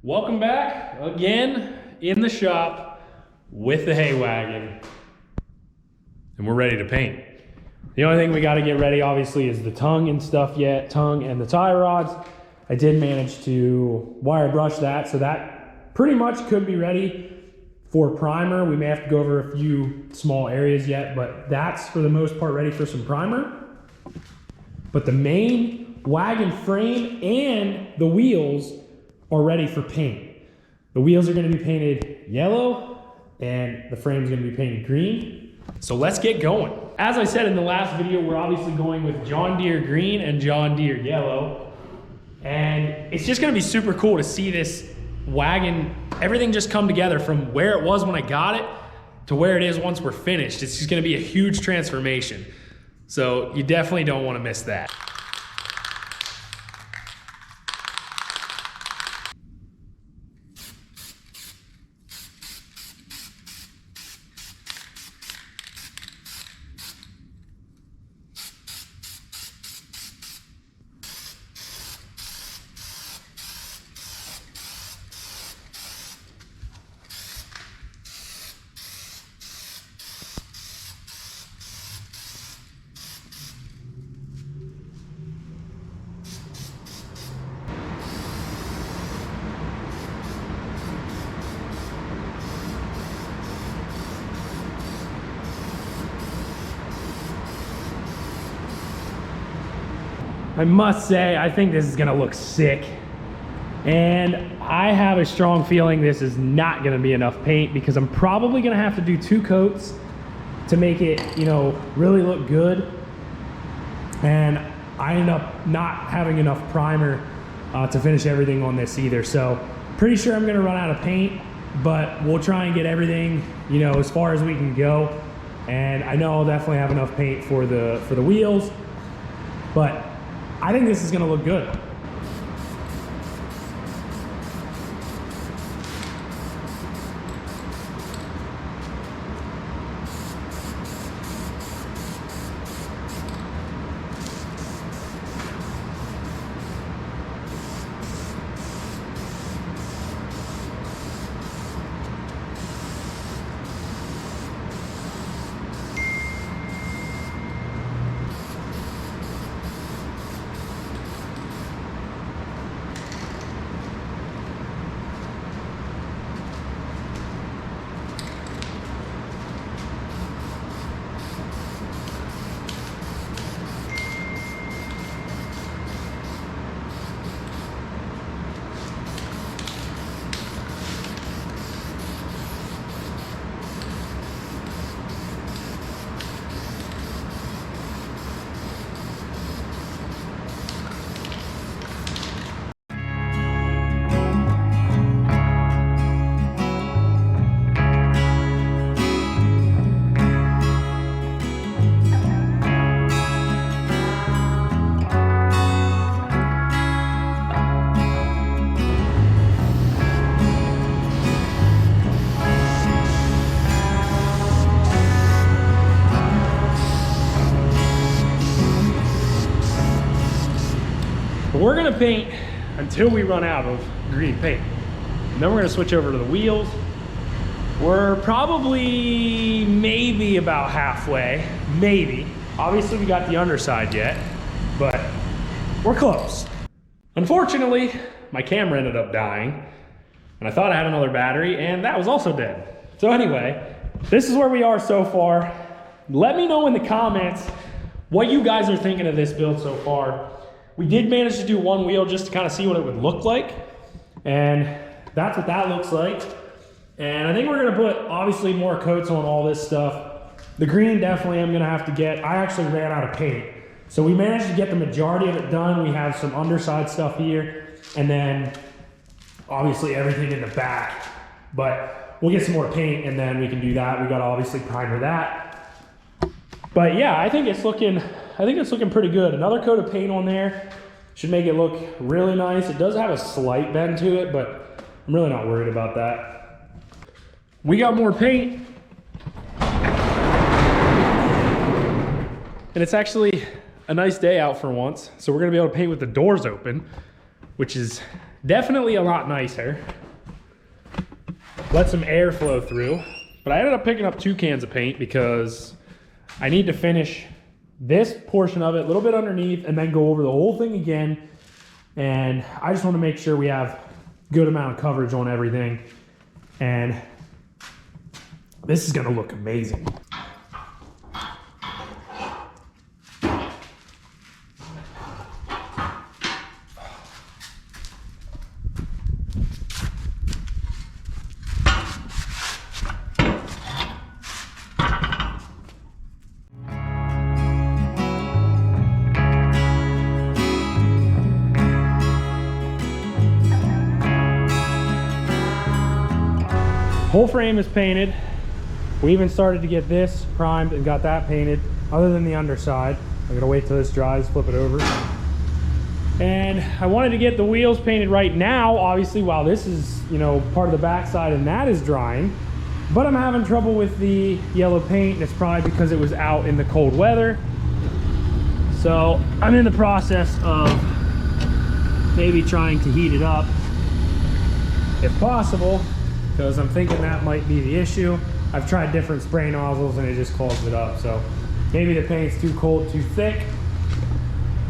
Welcome back again in the shop with the hay wagon, and we're ready to paint. The only thing we got to get ready obviously is the tongue and stuff yet, tongue and the tie rods. I did manage to wire brush that, so that pretty much could be ready for primer. We may have to go over a few small areas yet, but that's for the most part ready for some primer. But the main wagon frame and the wheels are ready for paint. The wheels are going to be painted yellow and the frame's going to be painted green. So let's get going. As I said in the last video, we're obviously going with John Deere green and John Deere yellow. And it's just going to be super cool to see this wagon, everything just come together from where it was when I got it to where it is once we're finished. It's just going to be a huge transformation. So you definitely don't want to miss that. I must say, I think this is gonna look sick. And I have a strong feeling this is not gonna be enough paint because I'm probably gonna have to do 2 coats to make it, you know, really look good. And I end up not having enough primer to finish everything on this either. So pretty sure I'm gonna run out of paint, but we'll try and get everything, you know, as far as we can go. And I know I'll definitely have enough paint for the wheels, but I think this is gonna look good. We're gonna paint until we run out of green paint. And then we're gonna switch over to the wheels. We're probably maybe about halfway, maybe. Obviously we got the underside yet, but we're close. Unfortunately, my camera ended up dying and I thought I had another battery and that was also dead. So anyway, this is where we are so far. Let me know in the comments what you guys are thinking of this build so far. We did manage to do 1 wheel just to kind of see what it would look like. And that's what that looks like. And I think we're gonna put obviously more coats on all this stuff. The green definitely I'm gonna have to get. I actually ran out of paint. So we managed to get the majority of it done. We have some underside stuff here. And then obviously everything in the back. But we'll get some more paint and then we can do that. We gotta obviously primer that. But yeah, I think it's looking pretty good. Another coat of paint on there should make it look really nice. It does have a slight bend to it, but I'm really not worried about that. We got more paint. And it's actually a nice day out for once. So we're gonna be able to paint with the doors open, which is Definitely a lot nicer. Let some air flow through. But I ended up picking up 2 cans of paint because I need to finish this portion of it, a little bit underneath, and then go over the whole thing again. And I just want to make sure we have good amount of coverage on everything. And this is going to look amazing. Whole frame is painted. We even started to get this primed and got that painted, other than the underside. I'm gonna wait till this dries, flip it over. And I wanted to get the wheels painted right now, obviously, while this is, you know, part of the backside and that is drying. But I'm having trouble with the yellow paint, and it's probably because it was out in the cold weather. So I'm in the process of maybe trying to heat it up, if possible, because I'm thinking that might be the issue. I've tried different spray nozzles and it just clogs it up. So maybe the paint's too cold, too thick.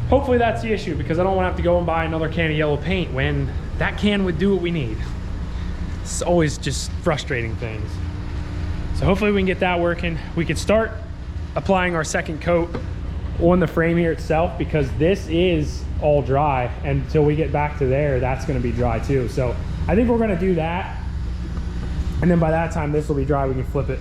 Hopefully that's the issue, because I don't want to have to go and buy another can of yellow paint when that can would do what we need. It's always just frustrating things. So hopefully we can get that working. We can start applying our second coat on the frame here itself, because this is all dry, and until we get back to there, that's going to be dry too. So I think we're going to do that. And then by that time, this will be dry, we can flip it.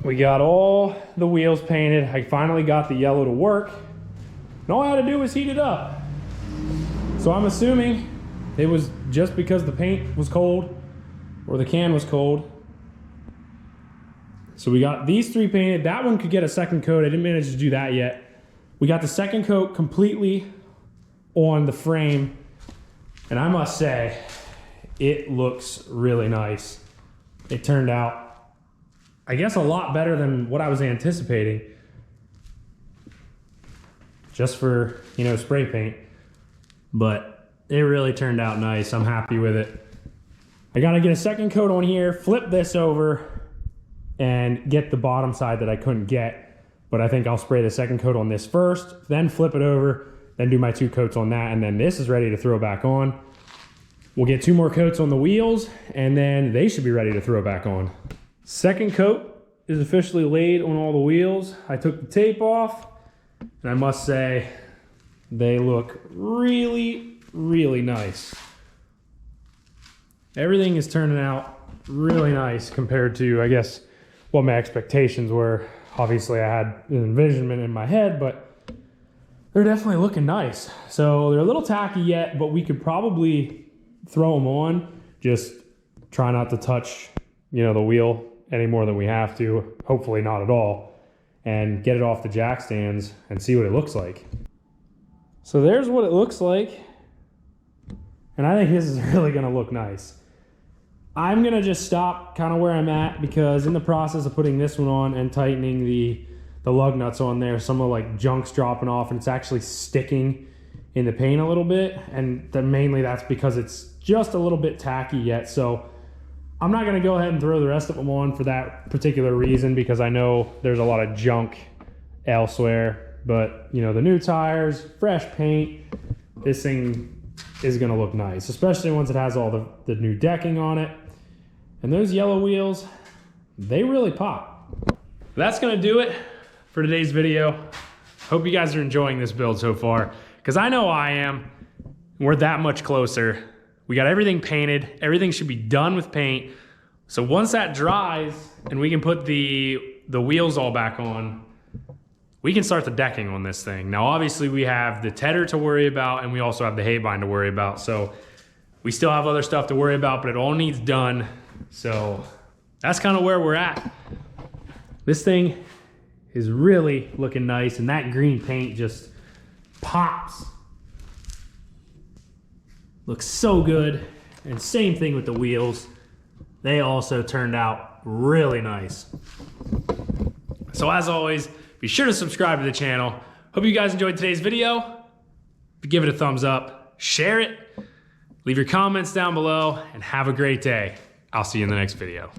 We got all the wheels painted. I finally got the yellow to work. And all I had to do was heat it up. So I'm assuming it was just because the paint was cold or the can was cold. So we got these 3 painted. That one could get a second coat. I didn't manage to do that yet. We got the second coat completely on the frame. And I must say, it looks really nice. It turned out, I guess, a lot better than what I was anticipating. Just for, you know, spray paint. But it really turned out nice. I'm happy with it. I gotta get a second coat on here, flip this over, and get the bottom side that I couldn't get. But I think I'll spray the second coat on this first, then flip it over, then do my 2 coats on that, and then this is ready to throw back on. We'll get 2 more coats on the wheels, and then they should be ready to throw back on. Second coat is officially laid on all the wheels. I took the tape off, and I must say, they look really, really nice. Everything is turning out really nice compared to, I guess, what my expectations were. Obviously, I had an envisionment in my head, but they're definitely looking nice. So they're a little tacky yet, but we could probably throw them on. Just try not to touch, you know, the wheel any more than we have to. Hopefully not at all. And get it off the jack stands and see what it looks like. So there's what it looks like. And I think this is really gonna look nice. I'm gonna just stop kind of where I'm at, because in the process of putting this one on and tightening the the lug nuts on there. Some of like junk's dropping off and it's actually sticking in the paint a little bit. And then mainly that's because it's just a little bit tacky yet. So I'm not gonna go ahead and throw the rest of them on for that particular reason, because I know there's a lot of junk elsewhere. But you know, the new tires, fresh paint, this thing is gonna look nice, especially once it has all the new decking on it. And those yellow wheels, they really pop. That's gonna do it for today's video. Hope you guys are enjoying this build so far, because I know I am. We're that much closer. We got everything painted. Everything should be done with paint. So once that dries and we can put the wheels all back on, we can start the decking on this thing. Now, obviously we have the tedder to worry about and we also have the hay bind to worry about. So we still have other stuff to worry about, but it all needs done. So that's kind of where we're at. This thing is really looking nice, and that green paint just pops. Looks so good. And same thing with the wheels. They also turned out really nice. So as always, be sure to subscribe to the channel. Hope you guys enjoyed today's video. Give it a thumbs up, share it, leave your comments down below, and have a great day. I'll see you in the next video.